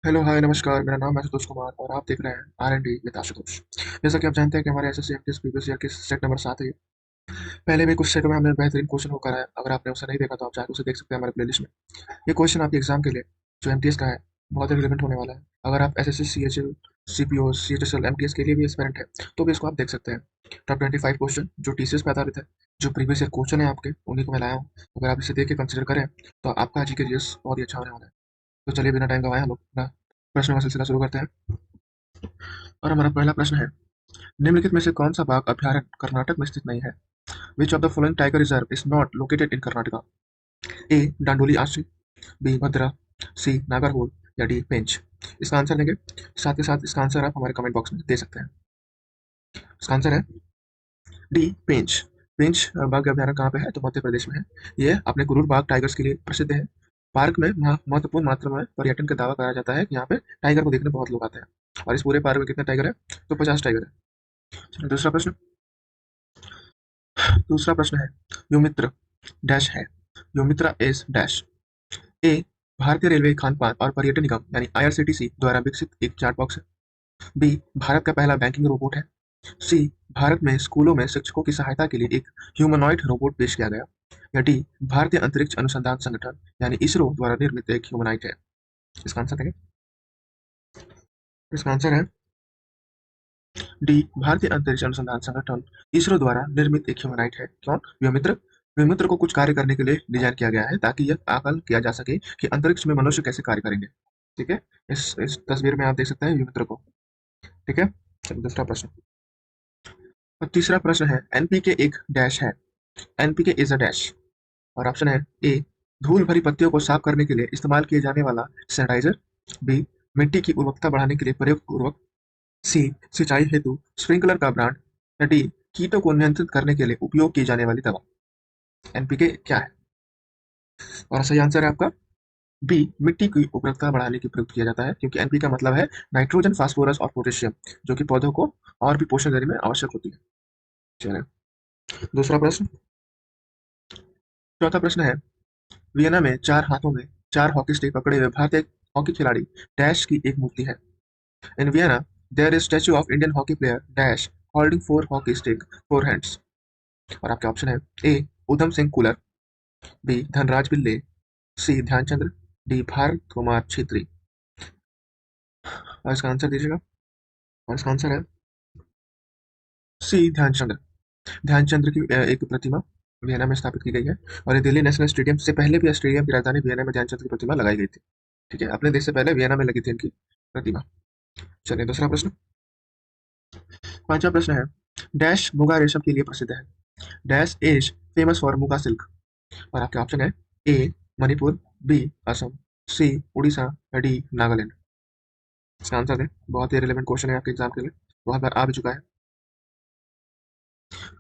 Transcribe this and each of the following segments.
Hello hi नमस्कार। मेरा नाम है आशुतोष कुमार और आप देख रहे हैं R&D विद आशुतोष। जैसा कि आप जानते हैं कि हमारे एसएससी एमटीएस प्रीवियस ईयर के सेट नंबर 7 है। पहले भी कुछ सेटों में हमने बेहतरीन क्वेश्चन होकर आया। अगर आपने उसे नहीं देखा तो आप जाकर उसे देख सकते हैं हमारे प्लेलिस्ट में। ये क्वेश्चन आपके एग्जाम के लिए जो एमटीएस का है बहुत ही रिलेवेंट होने वाला है। अगर आप SSC CHL CPO CHSL MTS के लिए भी एस्पिरेंट है तो भी इसको आप देख सकते हैं। टॉप 25 क्वेश्चन जो टीसीएस पे आधारित है, जो प्रीवियस ईयर क्वेश्चन है आपके, उन्हीं को मैं लाया हूँ। अगर आप इसे देख के कंसिडर करें तो आपका जीके जीएस बहुत ही अच्छा होने वाला है। तो चलिए बिना टाइम गवाए हम लोग अपना प्रश्नों का सिलसिला शुरू करते हैं। और हमारा पहला प्रश्न है, निम्नलिखित में से कौन सा बाघ अभयारण्य कर्नाटक में स्थित नहीं है? Which of the following tiger reserve is not located in Karnataka? A Dandeli आश्रय, बी भद्रा, सी नागरहोल या डी पेंच। इसका आंसर देंगे, साथ के साथ इसका आंसर आप हमारे कमेंट बॉक्स में दे सकते हैं। इसका आंसर है डी पेंच। पेंच बाघ अभयारण्य कहाँ पे है? तो मध्य प्रदेश में है। ये अपने कुरूर बाघ टाइगर्स के लिए प्रसिद्ध है। पार्क में महत्वपूर्ण मात्रा में पर्यटन का दावा कराया जाता है कि यहाँ पे टाइगर को देखने बहुत लोग आते हैं। और इस पूरे पार्क में कितने टाइगर है? तो 50 टाइगर है। चलिए दूसरा प्रश्न। दूसरा प्रश्न है, योमित्र डैश है। योमित्रा एस डैश। ए भारतीय रेलवे खान-पान और पर्यटन निगम यानी आईआरसीटीसी द्वारा विकसित एक चैट बॉक्स है। बी भारत का पहला बैंकिंग रोबोट है। सी भारत में स्कूलों में शिक्षकों की सहायता के लिए एक ह्यूमनॉइड रोबोट पेश किया गया। या डी भारतीय अंतरिक्ष अनुसंधान संगठन यानी इसरो द्वारा निर्मित एक ह्यूमनॉइड है। इसका आंसर देंगे। इसका आंसर है डी भारतीय अंतरिक्ष अनुसंधान संगठन इसरो द्वारा निर्मित एक ह्यूमनॉइड है। कौन? व्योमित्र। व्योमित्र को कुछ कार्य करने के लिए डिजाइन किया गया है ताकि यह आकलन किया जा सके कि अंतरिक्ष में मनुष्य कैसे कार्य करेंगे। ठीक है, इस तस्वीर में आप देख सकते हैं व्योमित्र को। ठीक है, चलिए दूसरा प्रश्न। और तीसरा प्रश्न है, एनपीके एक डैश है। NPK is a dash. और ऑप्शन है ए धूल भरी पत्तियों को साफ करने के लिए इस्तेमाल किए जाने वाला सैनिटाइजर। बी मिट्टी की उर्वरकता बढ़ाने के लिए प्रयुक्त उर्वरक। सी सिंचाई हेतु स्प्रिंकलर का ब्रांड। या डी कीटों को नियंत्रित करने के लिए उपयोग की जाने वाली दवा। एनपीके क्या है? और सही आंसर है आपका बी मिट्टी की उर्वरकता बढ़ाने के प्रयुक्त किया जाता है, क्योंकि एनपीके का मतलब है नाइट्रोजन, फास्फोरस और पोटेशियम, जो कि पौधों को और भी पोषण देने में आवश्यक होती है। चलिए दूसरा प्रश्न। चौथा प्रश्न है, वियना में चार हाथों में चार हॉकी स्टिक पकड़े हुए भारतीय हॉकी खिलाड़ी डैश की एक मूर्ति है। In Vienna there is statue of Indian hockey player dash holding four hockey stick four hands. और आपके ऑप्शन है A Udham Singh Kular, B Dhanraj Pillay, C Dhyanchandra, D Bharat Kumar Chhetri. और इसका आंसर दीजिएगा। और इसका आंसर है सी ध्यानचंद्र। ध्यानचंद्र की एक प्रतिमा वियना में स्थापित की गई है। और ये दिल्ली नेशनल स्टेडियम से पहले भी ऑस्ट्रेलिया की राजधानी वियना में ध्यानचंद्र की प्रतिमा लगाई गई थी। ठीक है, अपने देश से पहले वियना में लगी थी इनकी प्रतिमा। चलिए दूसरा प्रश्न। पांचवा प्रश्न है, डैश मुगा रेशम के लिए प्रसिद्ध है। Dash is famous for muga silk. और आपके ऑप्शन है ए मणिपुर, बी असम, सी उड़ीसा या डी नागालैंड। इसका आंसर है, बहुत ही रिलेवेंट क्वेश्चन है आपके एग्जाम के लिए, बहुत बार आ भी चुका है।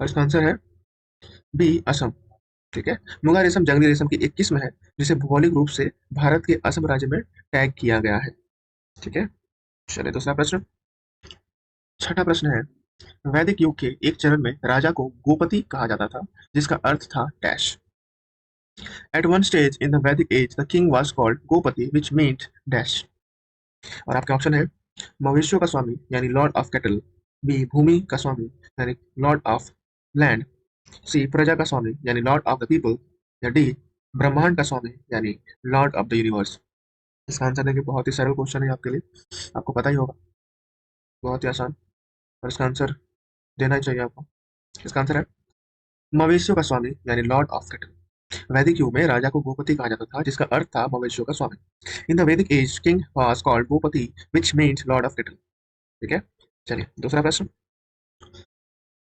और इसका आंसर है बी असम। ठीक है, मुगा रेशम जंगली रेशम की एक किस्म है जिसे भौगोलिक रूप से भारत के असम राज्य में टैग किया गया है। ठीक है, चलिए दूसरा प्रश्न। छठा प्रश्न है, वैदिक युग के एक चरण में राजा को गोपति कहा जाता था, जिसका अर्थ था dash. At one stage in the Vedic age the king was called gopati which means dash. और आपके ऑप्शन है मवेशियों का स्वामी यानी लॉर्ड ऑफ कैटल, बी भूमि का स्वामी यानी लॉर्ड ऑफ लैंड, सी प्रजा का स्वामी यानी लॉर्ड ऑफ द पीपल, या डी ब्रह्मांड का स्वामी यानी लॉर्ड ऑफ द यूनिवर्स। इसका आंसर देखिए, बहुत ही सरल क्वेश्चन है आपके लिए, आपको पता ही होगा, बहुत ही आसान। और इसका आंसर देना ही चाहिए आपको। इसका आंसर है मवेशियों का स्वामी यानी लॉर्ड ऑफ कैटल। वैदिक युग में राजा को गोपति कहा जाता था, जिसका अर्थ था मवेशियों का स्वामी। In the Vedic age king was called gopati which means lord of cattle. ठीक है, चलिए दूसरा प्रश्न।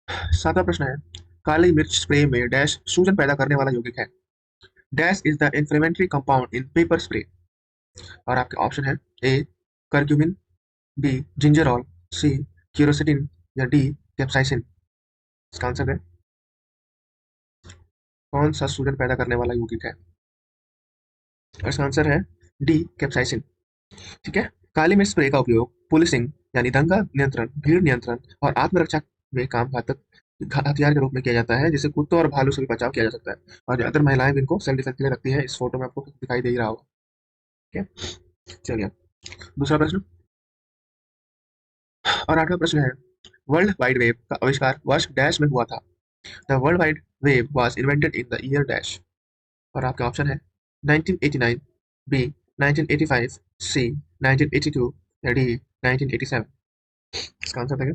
सातवां प्रश्न है, काली मिर्च स्प्रे में डैश सूजन पैदा करने वाला यौगिक है। Dash is the inflammatory compound in paper spray. और आपके ऑप्शन है ए करक्यूमिन, बी जिंजरॉल, सी क्यूरोसिटिन या डी कैप्साइसिन। इसका आंसर है कौन सा सूजन पैदा करने वाला यौगिक है? और इसका आंसर है डी कैप्साइसिन। ठीक है, काली मिर्च स्प्रे का उपयोग पुलिसिंग यानी दंगा नियंत्रण, भीड़ नियंत्रण और आत्मरक्षा में काम घातक हथियार के रूप में किया जाता है, जिससे कुत्तों और भालू से भी बचाव किया जा सकता है। और ज्यादातर महिलाएं भी इनको सेल्फ डिफेंस के लिए रखती है। इस फोटो में आपको दिखाई दे ही रहा होगा। ठीक है, चलिए दूसरा प्रश्न और आठवां प्रश्न है, वर्ल्ड वाइड वेब का आविष्कार वर्ष डैश में हुआ था। The world wide web was invented in the year dash. और आपके ऑप्शन है 1989, बी 1985, सी 1982 या डी 1987। इसका आंसर देखें,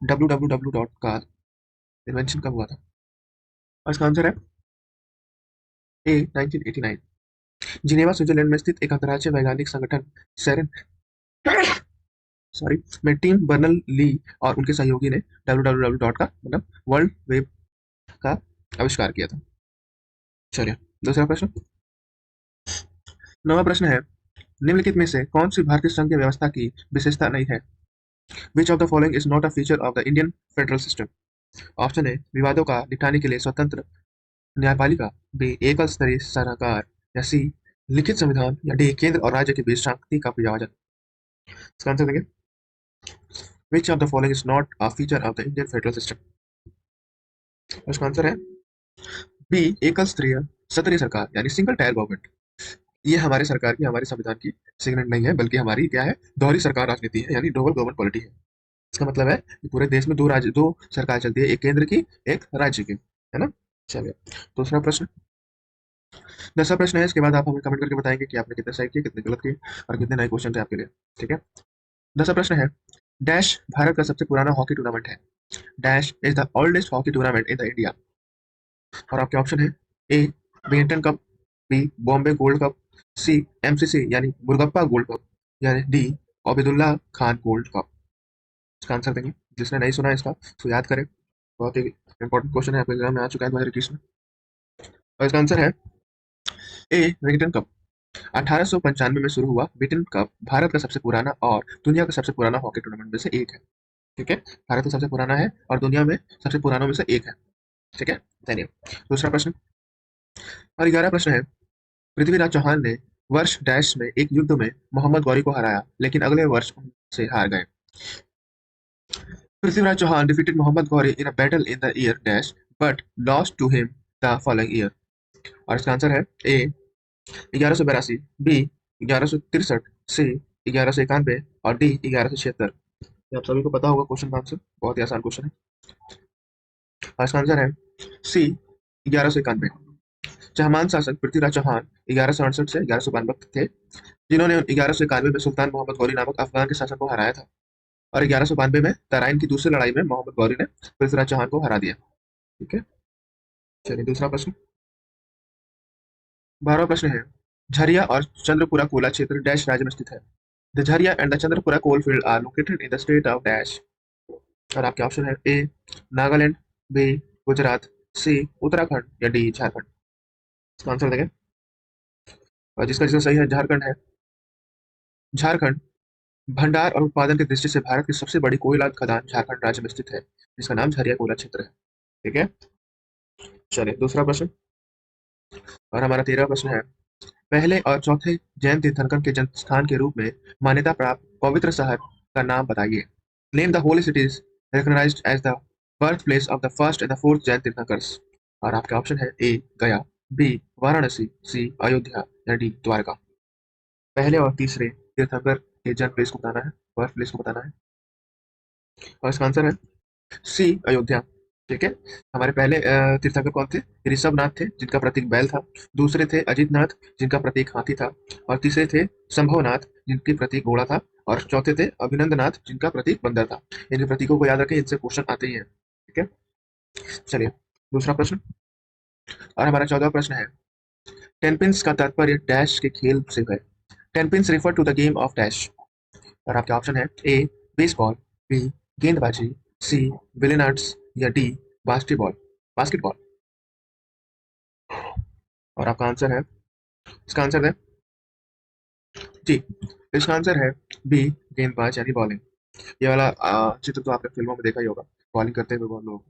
www डॉट का इन्वेंशन कब हुआ था। और इसका आंसर है ए 1989। जिनेवा स्विट्जरलैंड में स्थित एक अंतर्राष्ट्रीय वैज्ञानिक संगठन सेरेन सॉरी में टिम बर्नल ली और उनके सहयोगी ने www डॉट का मतलब वर्ल्ड वेब का आविष्कार किया था। चलिए दूसरा प्रश्न। नवा प्रश्न है, निम्नलिखित में से कौन सी भारतीय संघ की व्यवस्था की विशेषता नहीं है। Which of the following is not a feature of the Indian federal system. Option है विवादों का निपटाने के लिए स्वतंत्र न्यायपालिका, बी एकल स्तरीय सरकार या सी लिखित संविधान या डी केंद्र और राज्य के बीच शांति का विभाजन। इसका आंसर देंगे, विच of the following is not a feature of the Indian federal system. इसका आंसर है बी एकल स्तरीय सत्ताधारी सरकार यानी सिंगल टायर गवर्नमेंट। ये हमारे सरकार की हमारे संविधान की सिग्नेट नहीं है, बल्कि हमारी क्या है, दोहरी सरकार राजनीति है, यानी डबल गवर्नमेंट पॉलिटी है। इसका मतलब है कि पूरे देश में दो सरकार चलती है, एक केंद्र की एक राज्य की, है ना। चलिए दूसरा प्रश्न। 10वां प्रश्न है, इसके बाद आप हमें कमेंट करके बताएंगे कि आपने कितने सही किए, कितने गलत किए और कितने नए क्वेश्चन थे आपके लिए। ठीक है। 10वां प्रश्न है, डैश भारत का सबसे पुराना हॉकी टूर्नामेंट है। Dash is the oldest hockey tournament in the India. और आपके ऑप्शन है A badminton cup, B Bombay gold cup, C MCC यानी मुर्गप्पा गोल्ड कप या D Obaidullah Khan gold cup. इसका आंसर देंगे, जिसने नहीं सुना है इसका तो याद करें, बहुत ही इंपॉर्टेंट क्वेश्चन है, आपके एग्जाम में आ चुका है 2021 में। और इसका आंसर है ए बैडमिंटन कप। 1895 में शुरू हुआ बैडमिंटन कप भारत का सबसे पुराना और दुनिया का सबसे पुराना हॉकी टूर्नामेंट में से एक है। ठीक है, भारत का सबसे पुराना है और दुनिया में सबसे पुरानों में से एक है। ठीक है, चलिए दूसरा प्रश्न। और 11 प्रश्न है, पृथ्वीराज चौहान ने वर्ष डैश में एक युद्ध में मोहम्मद गौरी को हराया, लेकिन अगले वर्ष उनसे हार गए। Prithviraj Chauhan defeated Muhammad Ghori in a battle in the year dash but lost to him the following year। और इसका आंसर है ए 1182, बी 1163, सी 1191 और डी 1176। ये आप सभी को पता होगा क्वेश्चन का आंसर, बहुत ही आसान क्वेश्चन है। और इसका आंसर है सी 1191। चहमान शासक पृथ्वीराज चौहान 1168 से 1192 थे, जिन्होंने 1191 में सुल्तान मोहम्मद गौरी नामक अफगान के शासक को हराया था। और 1192 में तराइन की दूसरी लड़ाई में मोहम्मद गौरी ने पृथ्वीराज चौहान को हरा दिया। ठीक है, चलिए दूसरा प्रश्न। 12वां प्रश्न है, झरिया और चंद्रपुरा कोला क्षेत्र डैश राज्य में स्थित है। The Jharia and the Chandrapura coal field are located in the state of dash. और आपके ऑप्शन है A Nagaland, B Gujarat, C Uttarakhand या डी झारखंड। इसका आंसर देंगे, और जिसका सही है झारखंड है। झारखंड भंडार और उत्पादन की दृष्टि से भारत की सबसे बड़ी कोयला खदान झारखंड राज्य में स्थित है, जिसका नाम झरिया कोयला क्षेत्र है। ठीक है, चलिए दूसरा प्रश्न। और हमारा 13वां प्रश्न है, पहले और चौथे जैन तीर्थंकर के जन्म स्थान के रूप में मान्यता प्राप्त पवित्र शहर का नाम बताइए। Name the Holi cities recognized as the birthplace of the first and the fourth Jain तीर्थंकर्स। और आपके ऑप्शन है ए गया, बी वाराणसी, सी अयोध्या या डी द्वारका। पहले और तीसरे तीर्थंकर के जन्म प्लेस को बताना है, बर्थ प्लेस को बताना है। और इसका आंसर है सी अयोध्या। ठीक है, हमारे पहले तीर्थंकर कौन थे, ऋषभनाथ थे जिनका प्रतीक बैल था, दूसरे थे अजितनाथ जिनका प्रतीक हाथी था, और तीसरे थे संभवनाथ जिनकी प्रतीक घोड़ा था, और चौथे थे अभिनंदनाथ जिनका प्रतीक बंदर था। इन प्रतीकों को याद रखें, इनसे क्वेश्चन आते ही हैं। ठीक है, चलिए दूसरा प्रश्न। और हमारा 14वां प्रश्न है, टेनपिन्स का तात्पर्य डैश के खेल से है। Tenpins refer to the game of dash. और आपके ऑप्शन है ए बेसबॉल, बी गेंदबाजी, सी विलियर्ड्स या डी बास्केटबॉल बास्केटबॉल। और आपका आंसर है, इसका आंसर है जी, इसका आंसर है बी गेंदबाज यानी बॉलिंग। ये वाला चित्र तो आपने फिल्मों में देखा ही होगा, बॉलिंग करते हुए बहुत लोग।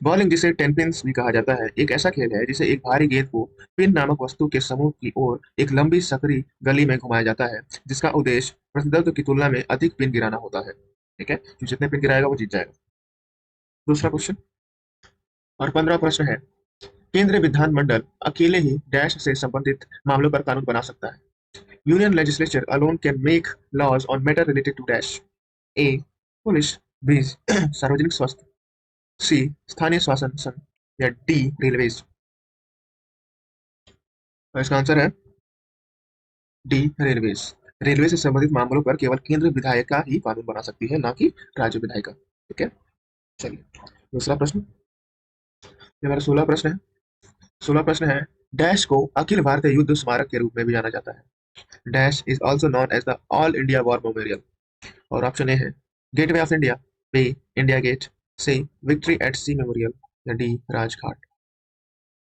बॉलिंग, जिसे टेनपिन्स भी कहा जाता है, एक ऐसा खेल है जिसे एक भारी गेंद को पिन नामक वस्तु के समूह की ओर एक लंबी सकरी गली में घुमाया जाता है, जिसका उद्देश्य प्रतिद्वंद्वी की तुलना में अधिक पिन गिराना होता है। ठीक है, जो जितने पिन गिराएगा वो जीत जाएगा। दूसरा क्वेश्चन। और 15वां प्रश्न है, केंद्रीय विधानमंडल अकेले ही डैश से संबंधित मामलों पर कानून बना सकता है। Union legislature alone can make laws on matter related to dash. A police, B सार्वजनिक स्वास्थ्य, सी स्थानीय शासन संघ, या डी रेलवेज। तो इसका आंसर है डी रेलवेज। रेलवे से संबंधित मामलों पर केवल केंद्र विधायिका ही कानून बना सकती है, ना कि राज्य विधायिका। ठीक है, चलिए दूसरा प्रश्न। ये हमारा 16 प्रश्न है। 16 प्रश्न है, डैश को अखिल भारतीय युद्ध स्मारक के रूप में भी जाना जाता है। Dash is also known as the all India war memorial. और ऑप्शन ए है gateway of India, B India gate, C victory at sea memorial, या डी राजघाट।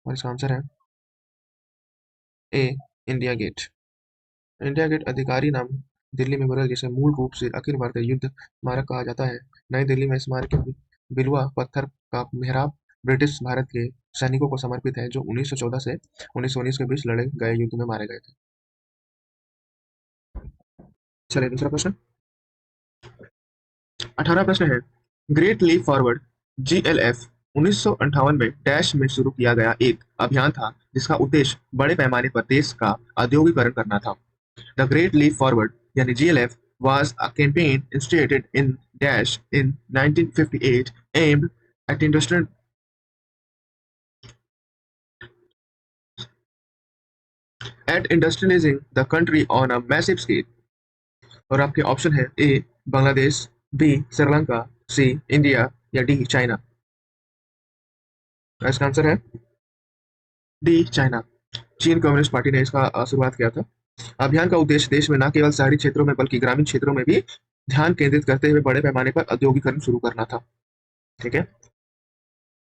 और इसका आंसर है A India gate. India gate आधिकारिक नाम दिल्ली मेमोरियल, जिसे मूल रूप से अखिल भारतीय युद्ध स्मारक कहा जाता है, नई दिल्ली में स्मारक के बिलवा पत्थर का मेहराब ब्रिटिश भारत के सैनिकों को समर्पित है, जो 1914 से 1919 के बीच लड़े गए युद्ध में मारे गए थे। चलिए दूसरा प्रश्न। 18 प्रश्न है, ग्रेट लीप फॉरवर्ड GLF 1958 में डैश में शुरू किया गया एक अभियान था, जिसका उद्देश्य बड़े पैमाने पर देश का औद्योगिकरण करना था। द ग्रेट लीप फॉरवर्ड यानी GLF was a campaign initiated in Dash in 1958 aimed at industrializing the country on a massive scale। और आपके ऑप्शन है ए बांग्लादेश, बी श्रीलंका, सी इंडिया, या डी चाइना। इसका आंसर है डी चाइना। चीन कम्युनिस्ट पार्टी ने इसका शुरुआत किया था। अभियान का उद्देश्य देश में न केवल शहरी क्षेत्रों में बल्कि ग्रामीण क्षेत्रों में भी ध्यान केंद्रित करते हुए बड़े पैमाने पर औद्योगिकरण शुरू करना था। ठीक है,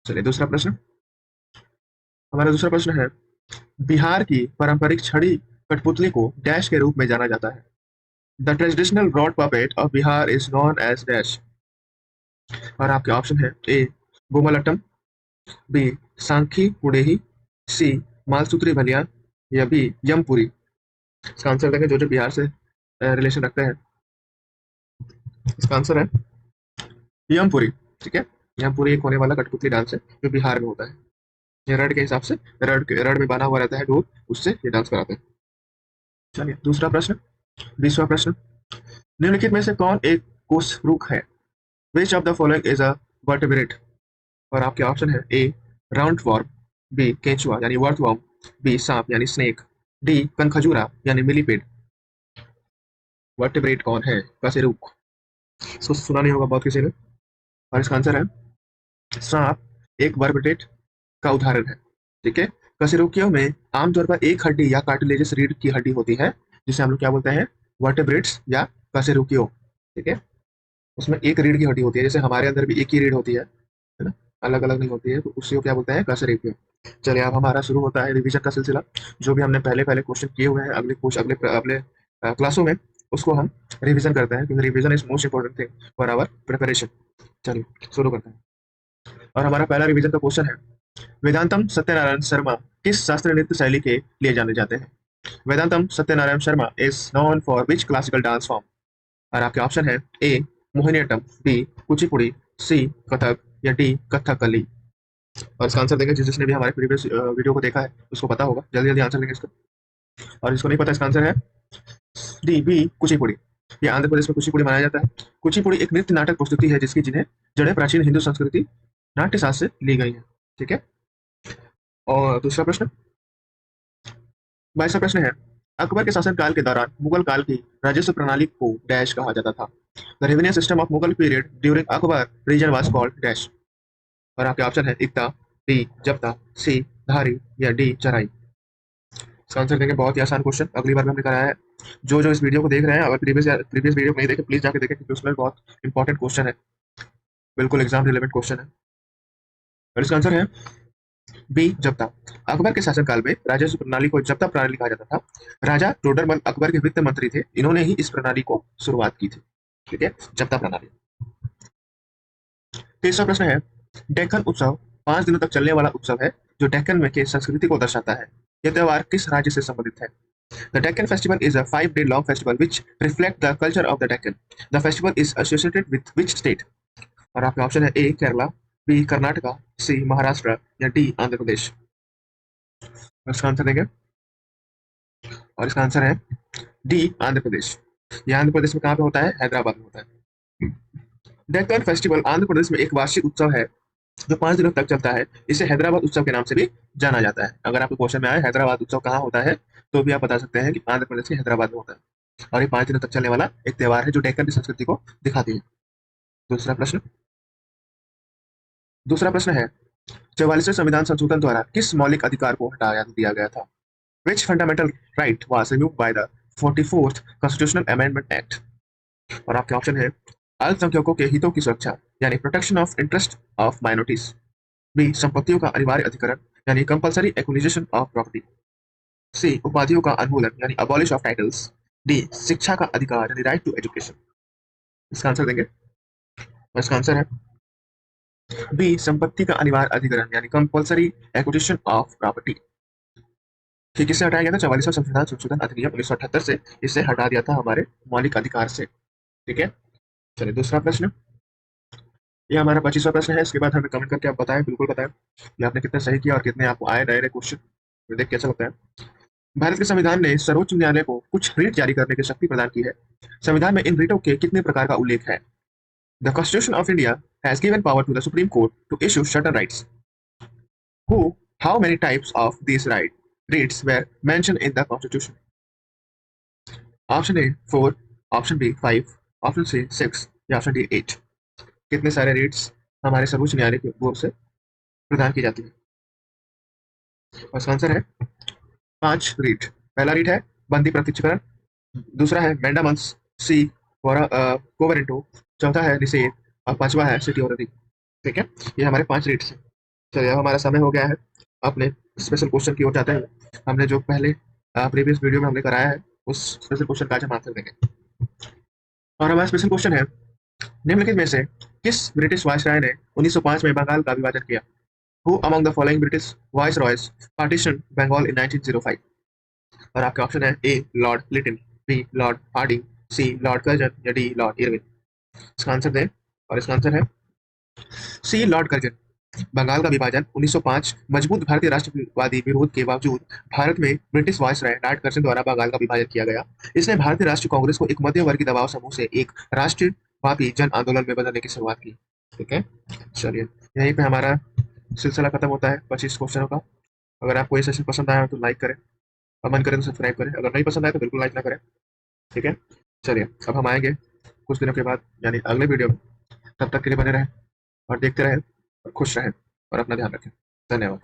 चलिए दूसरा प्रश्न। हमारा दूसरा प्रश्न है, बिहार की पारंपरिक छड़ी कठपुतली को डैश के रूप में जाना जाता है। The traditional rod puppet of Bihar is known as dash. और आपके ऑप्शन है ए बोमलट्टम, बी सांखी कुडेही, सी मालसूत्री भलिया, या बी यमपुरी। इसका आंसर देंगे जो जो बिहार से रिलेशन रखते हैं। इसका आंसर है यमपुरी। ठीक है, यमपुरी एक होने वाला कठपुतली डांस है जो बिहार में होता है। ये रड के हिसाब से, रड में बना हुआ रहता है ढोल, उससे ये डांस कराते हैं। चलिए दूसरा प्रश्न, 20वां प्रश्न। निम्नलिखित में से कौन एक कोष रुख है? Which of the following is a vertebrate. और आपके ऑप्शन है ए राउंड वॉर्म, बी केंचुआ यानी वर्थवॉर्म, बी सांप यानी स्नेक, डी कनखजूरा यानी मिलीपेड। वर्टेब्रेट कौन है? कशेरुक। इसको सुना नहीं होगा बहुत किसी ने। और इसका आंसर है सांप एक वर्टेब्रेट का उदाहरण है। ठीक है, कशेरुकियों में आमतौर पर एक हड्डी या कार्टिलेजस रीढ़ की हड्डी होती है, जिसे हम लोग क्या बोलते हैं? वर्टेब्रेट्स या कशेरुकियो। ठीक है, उसमें एक रीढ़ की हड्डी होती है, जैसे हमारे अंदर भी एक ही रीढ़ होती है ना, अलग अलग नहीं होती है, तो उसी को क्या बोलते हैं? कशेरुकियो। चलिए अब हमारा शुरू होता है रिवीजन का सिलसिला। जो भी हमने पहले पहले क्वेश्चन किए हुए हैं अगले अगले अगले क्लासों में, उसको हम रिवीजन करते हैं, क्योंकि revision is most important thing for our preparation. चलिए शुरू करते हैं। और हमारा पहला रिवीजन का क्वेश्चन है, वेदांतम सत्यनारायण शर्मा किस शास्त्रीय नृत्य शैली के लिए जाने जाते हैं? Vedantam Satyanarayana Sharma is known for which classical dance form? और आपके ऑप्शन है A Mohiniyattam, B Kuchipudi, C Kathak, या डी कथकली। और इसका आंसर देंगे जिसने भी हमारे प्रीवियस वीडियो को देखा है उसको पता होगा, जल्दी जल्दी आंसर देंगे इसका। और इसको नहीं पता, इसका आंसर है डी बी कुचिपुड़ी। ये आंध्र प्रदेश में कुचिपुड़ी मनाया जाता है। कुचिपुड़ी एक नृत्य नाटक प्रस्तुति है जिसकी जिन्हें जड़ें प्राचीन हिंदू संस्कृति नाट्य शास्त्र से ली गई है। ठीक है, और दूसरा प्रश्न, 22वां प्रश्न है, अकबर के शासनकाल के दौरान मुगल काल की राजस्व प्रणाली को डैश कहा जाता था। The revenue system of Mughal period during Akbar region was called dash. और आपके ऑप्शन है इक्ता, बी जब्ता, सी धारी, या डी चराई। इसका आंसर देंगे, बहुत ही आसान क्वेश्चन, अगली बार में हमने कराया है। जो जो इस वीडियो को देख रहे हैं, अगर प्रीवियस वीडियो नहीं देखे प्लीज जाके देखें, क्योंकि उसमें बहुत इंपॉर्टेंट क्वेश्चन है, बिल्कुल एग्जाम रिलेवेंट क्वेश्चन है। और इसका आंसर है बी जब्ता। अकबर के शासनकाल में राजस्व प्रणाली को जब्ता प्रणाली कहा जाता था। राजा टोडरमल अकबर के वित्त मंत्री थे, इन्होंने ही इस प्रणाली को शुरुआत की थी। ठीक है, जब्ता प्रणाली। तीसरा प्रश्न है, डेक्कन उत्सव 5 दिनों तक चलने वाला उत्सव है जो डेक्कन में के संस्कृति को दर्शाता है। यह त्योहार किस राज्य से संबंधित है? The Deccan festival is a 5 day long festival which reflect the culture of the Deccan. The festival is associated with which state? और आपके ऑप्शन है ए केरला, बी कर्नाटका, सी महाराष्ट्र, या डी आंध्र प्रदेश। इसका आंसर देंगे, और इसका आंसर है डी आंध्र प्रदेश। ये आंध्र प्रदेश में कहाँ पे होता है? हैदराबाद में होता है। डेक्कन फेस्टिवल आंध्र प्रदेश में एक वार्षिक उत्सव है जो 5 दिनों तक चलता है। इसे हैदराबाद उत्सव के नाम से भी जाना जाता है। अगर आपको क्वेश्चन में आए हैदराबाद उत्सव कहाँ होता है, तो भी आप बता सकते हैं कि आंध्र प्रदेश के हैदराबाद में होता है। और ये 5 दिनों तक चलने वाला एक त्योहार है जो डेक्कन की संस्कृति को दिखाती है। दूसरा प्रश्न दूसरा प्रश्न है, 44वें संविधान संशोधन द्वारा किस मौलिक अधिकार को हटाया दिया गया था? Which fundamental right was removed by the 44th constitutional amendment act? और आपके ऑप्शन है, अल्पसंख्यकों के हितों की सुरक्षा यानी protection of interest of minorities. B, संपत्तियों का अनिवार्य अधिकरण यानी compulsory acquisition of property. C, उपाधियों का उन्मूलन यानी अबॉलिश ऑफ टाइटल्स। डी, शिक्षा का अधिकार यानी राइट टू एजुकेशन। इसका आंसर देंगे। और इसका आंसर है बी, संपत्ति का अनिवार्य अधिकरण यानी कंपलसरी एक्विजिशन ऑफ प्रॉपर्टी। ठीक, किससे हटाया गया था? 44वां संविधान संशोधन अधिनियम 1978 से इसे हटा दिया था हमारे मौलिक अधिकार से। ठीक है, चलिए दूसरा प्रश्न। ये हमारा 25वां प्रश्न है। इसके बाद हमें कमेंट करके आप बताएं, बिल्कुल बताएं कि आपने कितने सही किया और कितने आपको आए नए नए क्वेश्चन देख के अच्छा लगता है। भारत के संविधान ने सर्वोच्च न्यायालय को कुछ रीट जारी करने की शक्ति प्रदान की है। संविधान में इन रीटों के कितने प्रकार का उल्लेख है? The constitution of India has given power to the supreme court to issue certain rights. Who how many types of this writs were mention in the constitution? Option A 4, option B 5, option C 6 या option D 8। कितने सारे रीट्स हमारे सर्वोच्च न्यायालय की ओर से प्रदान की जाती है? और इसका आंसर है 5 रीट। पहला रीट है बंदी प्रत्यक्षीकरण, दूसरा है मैंडामस, सी कोवरेंटो, चौथा है निषेध और पांचवा है सिटी। ठीक है, ये हमारे 5 रीट्स हैं। चलिए, अब हमारा समय हो गया है अपने स्पेशल क्वेश्चन की ओर जाते हैं। हमने जो पहले प्रीवियस वीडियो में हमने कराया है उस स्पेशल क्वेश्चन का आज हम आंसर देंगे। और हमारा स्पेशल क्वेश्चन है, निम्नलिखित में से किस ब्रिटिश वायसराय ने 1905 में बंगाल का विभाजन किया? Who among the following British viceroys partition Bengal in 1905? और आपके ऑप्शन है A lord Lytton, B lord Hardinge, C lord Curzon या डी लॉर्ड इरविन। इसका आंसर दें। और इसका आंसर है सी लॉर्ड कर्जन। बंगाल का विभाजन 1905 मजबूत भारतीय राष्ट्रवादी विरोध के बावजूद भारत में ब्रिटिश वायसराय लॉर्ड कर्जन द्वारा बंगाल का विभाजन किया गया। इसने भारतीय राष्ट्रीय कांग्रेस को एक मध्यवर्गीय दबाव समूह से एक राष्ट्रव्यापी जन आंदोलन में बदलने की शुरुआत की। ठीक है, चलिए यहीं पे हमारा सिलसिला खत्म होता है 25 क्वेश्चनों का। अगर आपको ये सेशन पसंद आया हो तो लाइक करें और मन करें तो सब्सक्राइब करें। अगर नहीं पसंद आए तो बिल्कुल लाइक ना करें। ठीक है, चलिए अब हम आएंगे कुछ दिनों के बाद यानी अगले वीडियो में। तब तक के लिए बने रहें और देखते रहें और खुश रहें और अपना ध्यान रखें। धन्यवाद।